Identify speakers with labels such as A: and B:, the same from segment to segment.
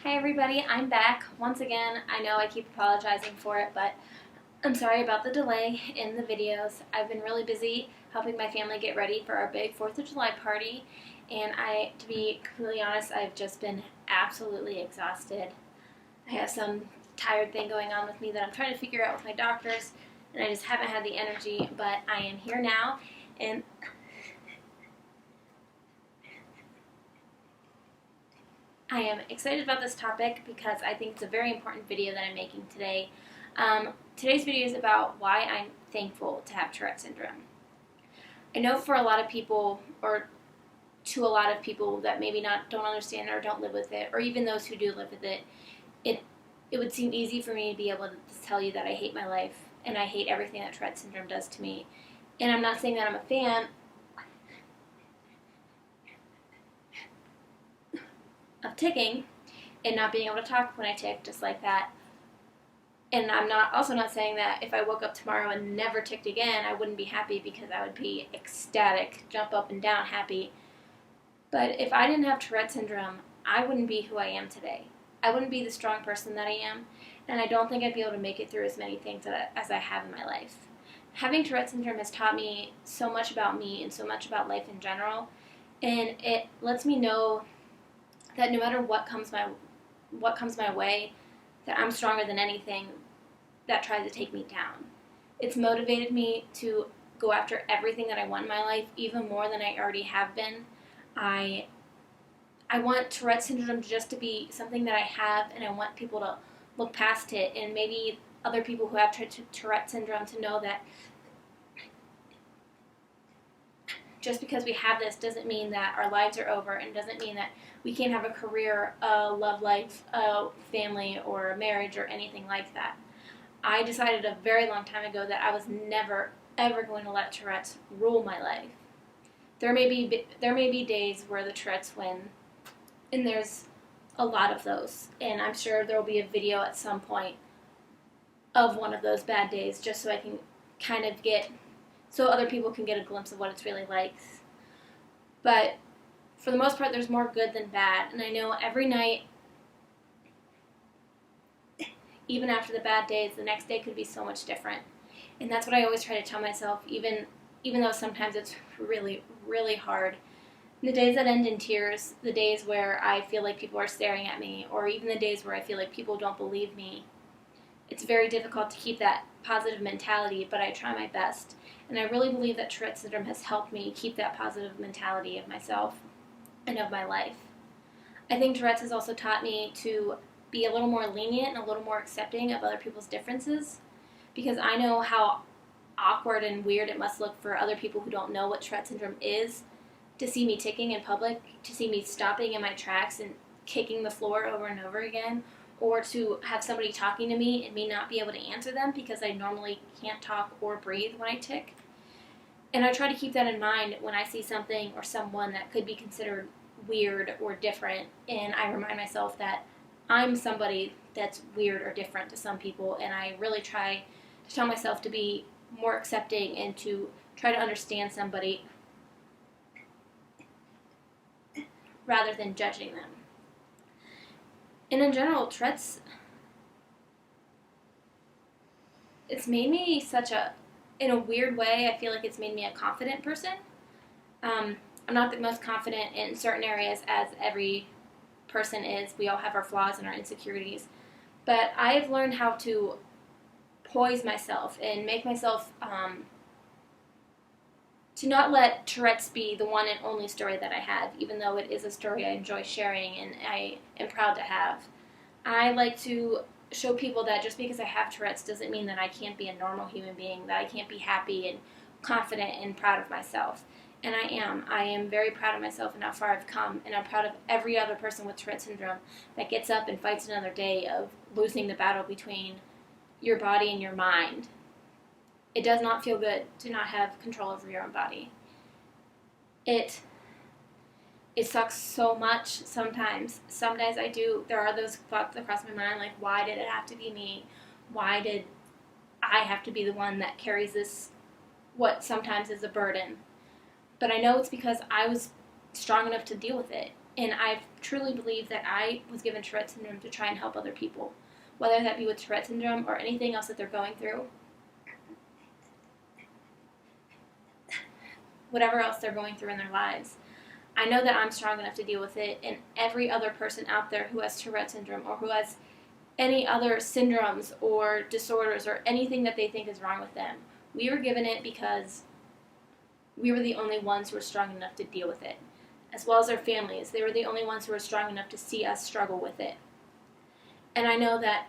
A: Hi everybody, I'm back once again. I know I keep apologizing for it, but I'm sorry about the delay in the videos. I've been really busy helping my family get ready for our big 4th of July party, and to be completely honest, I've just been absolutely exhausted. I have some tired thing going on with me that I'm trying to figure out with my doctors, and I just haven't had the energy, but I am here now, and I am excited about this topic because I think it's a very important video that I'm making today. Today's video is about why I'm thankful to have Tourette syndrome. I know for a lot of people, or to a lot of people that maybe don't understand or don't live with it, or even those who do live with it, it would seem easy for me to be able to tell you that I hate my life and I hate everything that Tourette syndrome does to me. And I'm not saying that I'm a fan of ticking and not being able to talk when I tick, just like that. And I'm also not saying that if I woke up tomorrow and never ticked again, I wouldn't be happy, because I would be ecstatic, jump up and down happy. But if I didn't have Tourette syndrome, I wouldn't be who I am today. I wouldn't be the strong person that I am, and I don't think I'd be able to make it through as many things as I have in my life. Having Tourette syndrome has taught me so much about me and so much about life in general, and it lets me know that no matter what comes my way, that I'm stronger than anything that tries to take me down. It's motivated me to go after everything that I want in my life, even more than I already have been. I want Tourette syndrome just to be something that I have, and I want people to look past it, and maybe other people who have Tourette syndrome to know that just because we have this doesn't mean that our lives are over, and doesn't mean that we can't have a career, a love life, a family, or a marriage, or anything like that. I decided a very long time ago that I was never, ever going to let Tourette's rule my life. There may be days where the Tourette's win, and there's a lot of those, and I'm sure there will be a video at some point of one of those bad days, just so I can so other people can get a glimpse of what it's really like. But for the most part, there's more good than bad, and I know every night, even after the bad days, the next day could be so much different. And that's what I always try to tell myself, even though sometimes it's really, really hard. The days that end in tears, the days where I feel like people are staring at me, or even the days where I feel like people don't believe me, it's very difficult to keep that positive mentality, but I try my best. And I really believe that Tourette syndrome has helped me keep that positive mentality of myself and of my life. I think Tourette's has also taught me to be a little more lenient and a little more accepting of other people's differences, because I know how awkward and weird it must look for other people who don't know what Tourette syndrome is to see me ticking in public, to see me stopping in my tracks and kicking the floor over and over again, or to have somebody talking to me and me not be able to answer them because I normally can't talk or breathe when I tick. And I try to keep that in mind when I see something or someone that could be considered weird or different, and I remind myself that I'm somebody that's weird or different to some people, and I really try to tell myself to be more accepting and to try to understand somebody rather than judging them. And in general, Tourette's, it's made me in a weird way, I feel like it's made me a confident person. I'm not the most confident in certain areas, as every person is. We all have our flaws and our insecurities. But I've learned how to poise myself and make myself to not let Tourette's be the one and only story that I have, even though it is a story I enjoy sharing and I am proud to have. I like to show people that just because I have Tourette's doesn't mean that I can't be a normal human being, that I can't be happy and confident and proud of myself. And I am. I am very proud of myself and how far I've come, and I'm proud of every other person with Tourette syndrome that gets up and fights another day of losing the battle between your body and your mind. It does not feel good to not have control over your own body. It sucks so much sometimes. Some days I do. There are those thoughts that cross my mind, like, why did it have to be me? Why did I have to be the one that carries this, what sometimes is a burden? But I know it's because I was strong enough to deal with it. And I truly believe that I was given Tourette syndrome to try and help other people, whether that be with Tourette syndrome or anything else that they're going through. Whatever else they're going through in their lives. I know that I'm strong enough to deal with it, and every other person out there who has Tourette syndrome or who has any other syndromes or disorders or anything that they think is wrong with them, we were given it because we were the only ones who were strong enough to deal with it, as well as our families. They were the only ones who were strong enough to see us struggle with it. And I know that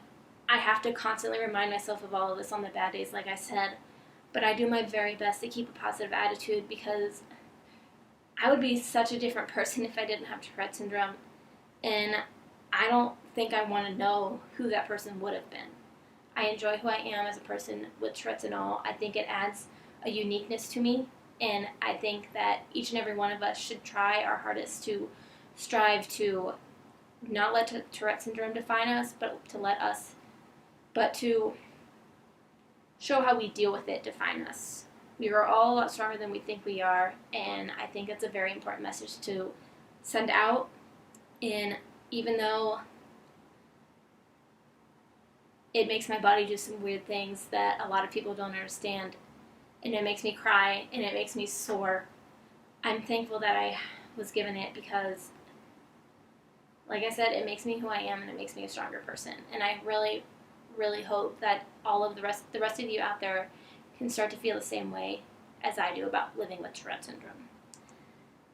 A: I have to constantly remind myself of all of this on the bad days, like I said, but I do my very best to keep a positive attitude, because I would be such a different person if I didn't have Tourette syndrome, and I don't think I want to know who that person would have been. I enjoy who I am as a person with Tourette's and all. I think it adds a uniqueness to me, and I think that each and every one of us should try our hardest to strive to not let Tourette syndrome define us, but to show how we deal with it define us. We are all a lot stronger than we think we are, and I think it's a very important message to send out. And even though it makes my body do some weird things that a lot of people don't understand, and it makes me cry, and it makes me sore, I'm thankful that I was given it, because, like I said, it makes me who I am, and it makes me a stronger person. And I really, really hope that all of the rest of you out there can start to feel the same way as I do about living with Tourette syndrome.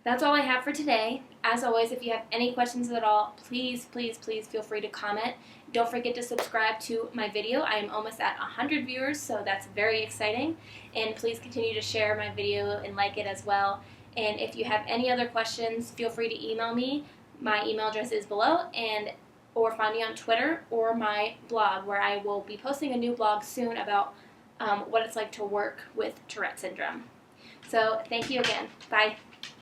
A: That's all I have for today. As always, if you have any questions at all, please, please, please feel free to comment. Don't forget to subscribe to my video. I am almost at 100 viewers, so that's very exciting. And please continue to share my video and like it as well. And if you have any other questions, feel free to email me. My email address is below, or find me on Twitter or my blog, where I will be posting a new blog soon about what it's like to work with Tourette syndrome. So thank you again. Bye.